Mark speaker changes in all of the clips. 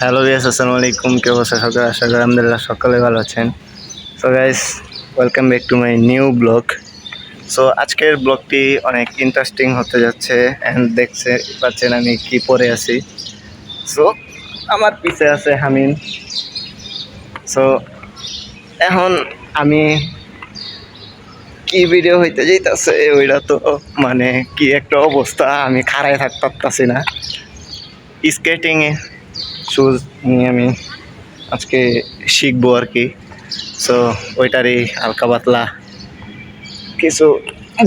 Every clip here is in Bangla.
Speaker 1: হ্যালো গাইস, আসসালামু আলাইকুম। কি অবস্থা সকালে? আশা করি আলহামদুলিল্লাহ সকালে ভালো আছেন। So guys, welcome back to my new blog. So আজকের ব্লগটি অনেক ইন্টারেস্টিং হতে যাচ্ছে অ্যান্ড দেখতে পাচ্ছেন আমি কি পরে আছি। সো আমার পিছে আছে হামিম। সো এখন আমি কি ভিডিও হইতে যাইতেছে ওইটা তো মানে কি একটা অবস্থা, আমি খাড়ায় থাকতে পারতাছি না। স্কেটিং শুজ নিয়ে আমি আজকে শিখবো আর কি। সো ওইটারই হালকা পাতলা কিছু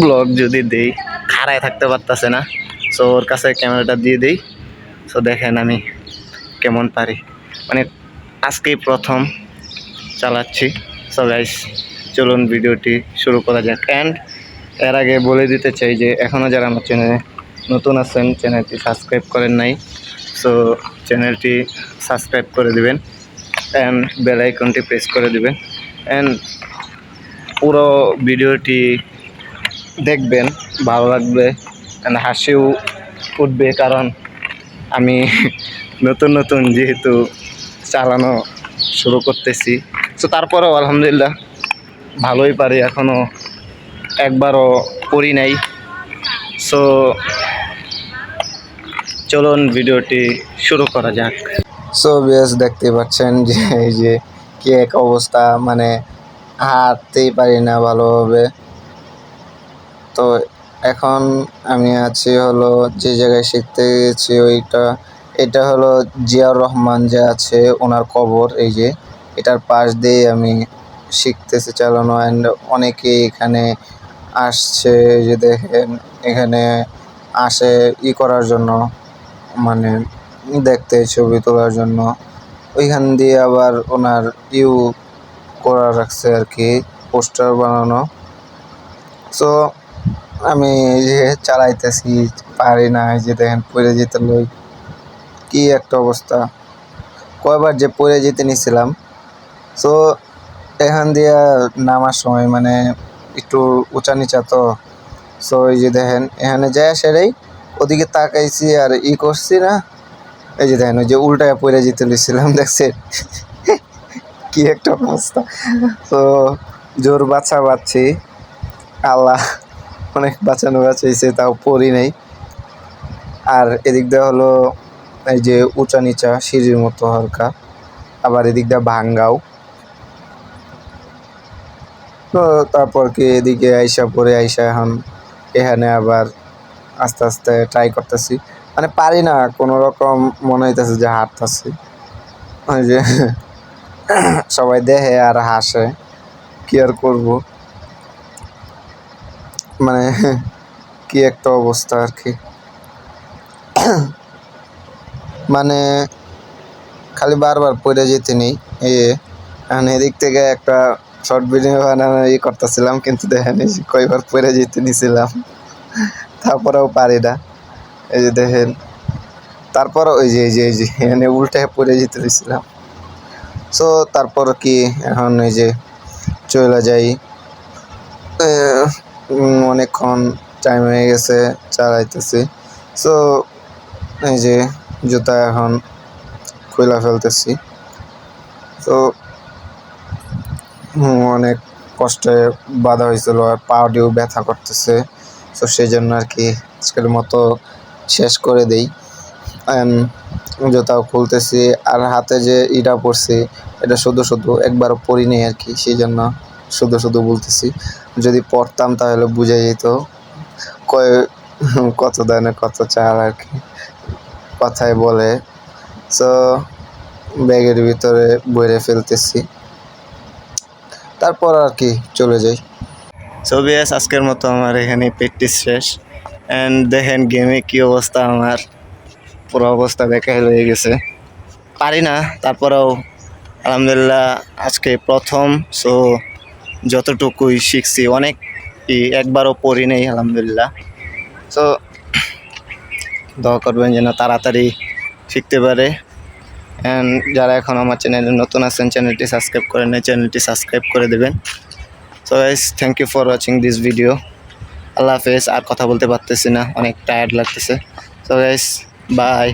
Speaker 1: ব্লগ যদি দেই, খাড়ায় থাকতে পারতেছে না। সো ওর কাছে ক্যামেরাটা দিয়ে দিই। সো দেখেন আমি কেমন পারি, মানে আজকেই প্রথম চালাচ্ছি। সো গাইস, চলুন ভিডিওটি শুরু করা যাক। অ্যান্ড এর আগে বলে দিতে চাই যে এখনও যারা আমার চ্যানেলে নতুন আছেন, চ্যানেলটি সাবস্ক্রাইব করেন নাই, সো চ্যানেলটি সাবস্ক্রাইব করে দিবেন অ্যান্ড বেল আইকনটি প্রেস করে দিবেন অ্যান্ড পুরো ভিডিওটি দেখবেন, ভালো লাগবে অ্যান্ড হাসিও উঠবে, কারণ আমি নতুন নতুন যেহেতু চালানো শুরু করতেছি। সো তারপরেও আলহামদুলিল্লাহ ভালোই পারি, এখনও একবারও করি নাই। সো চলুন ভিডিওটি শুরু করা যাক। সো বেশ দেখতে পাচ্ছেন যে এই যে কি এক অবস্থা, মানে হাঁটতেই পারি না ভালোভাবে। তো এখন আমি আছি হলো যে জায়গায় শিখতে গেছি এটা হলো জিয়াউর রহমান যে আছে ওনার কবর। এই যে এটার পাশ দিয়ে আমি শিখতেছি চালানো অ্যান্ড অনেকে এখানে আসছে, যে দেখেন এখানে আসে করার জন্য, মানে দেখতে ছবি তোলার জন্য। ওইখান দিয়ে আবার ওনার করা রাখছে আর কি, পোস্টার বানানো। সো আমি এই যে চালাইতেছি, পারি না। এই যে দেখেন পড়ে যেতে লই, কি একটা অবস্থা, কয়বার যে পড়ে যেতে নিছিলাম। সো এখান দিয়ে নামার সময় মানে একটু উঁচা নিচা তো। সো এই যে দেখেন এখানে যায় সেটাই ওদিকে তাকাইছি আর করছি না। এই যে দেখেন ওই যে উল্টায় পড়ে যেতে লইছিলাম, দেখছেন কি একটা অবস্থা। তো জোর বাঁচছি, আল্লাহ অনেক বাঁচাইছে, তাও পড়ি নাই। আর এদিক দিয়ে হলো এই যে উঁচা নিচা সিঁড়ির মতো হালকা, আবার এদিক দিয়ে ভাঙ্গাও। তো তারপর কি এদিকে আইসা এখন এখানে আবার আস্তে আস্তে ট্রাই করতেছি, মানে পারি না কোনো রকম, মনে হইতেছে যে হাঁটতেছি। ওই যে সবাই দেখে আর হাসে, কি আর করবো, মানে কি একটা অবস্থা আর কি। মানে খালি বারবার পড়ে যেতে নেই। এখন এদিক থেকে একটা শর্ট ভিডিও বানানো করতেছিলাম, কিন্তু দেখেন কয়বার পড়ে যেতে নিছিলাম, তারপরেও পারি না। এই যে দেখেন, তারপর ওই যে এখানে উল্টায় পড়ে যেতে দিছিলাম। সো তারপর কি এখন এই যে চলে যাই। অনেকক্ষণ টাইম হয়ে গেছে চালাইতেছি। সো এই যে জুতা এখন খুলে ফেলতেছি। তো অনেক কষ্টে বাধা হয়েছিল, আর পাউডিও ব্যথা করতেছে। তো সেই জন্য আর কি আজকের মতো শেষ করে দেই। জুতাও খুলতেছি, আর হাতে যে পরছি এটা শুধু একবারও পরিনি আর কি, সেই জন্য শুধু বলতেছি। যদি পড়তাম তাহলে বুঝে যেত কত দানে কত চাল আর কি, কথায় বলে। সো ব্যাগের ভিতরে বইরে ফেলতেছি, তারপর আর কি চলে যাই। সো বিয়াস, আজকের মতো আমার এখানে প্র্যাকটিস শেষ। অ্যান্ড দেখেন গেমে কি অবস্থা, আমার পুরো অবস্থা বেকার হয়ে গেছে, পারি না। তারপরেও আলহামদুলিল্লাহ আজকে প্রথম। সো যতটুকুই শিখছি, অনেক একবারও পড়ি নেই আলহামদুলিল্লাহ। সো দোয়া করবেন যেন তাড়াতাড়ি শিখতে পারে। অ্যান্ড যারা এখন আমার চ্যানেলে নতুন আছেন, চ্যানেলটি সাবস্ক্রাইব করেন নাই, চ্যানেলটি সাবস্ক্রাইব করে দেবেন। So guys, thank you for watching this video. আল্লাহ হাফেজ। আর কথা বলতে পারতেছি না, অনেক টায়ার্ড লাগতেছে। So guys, by.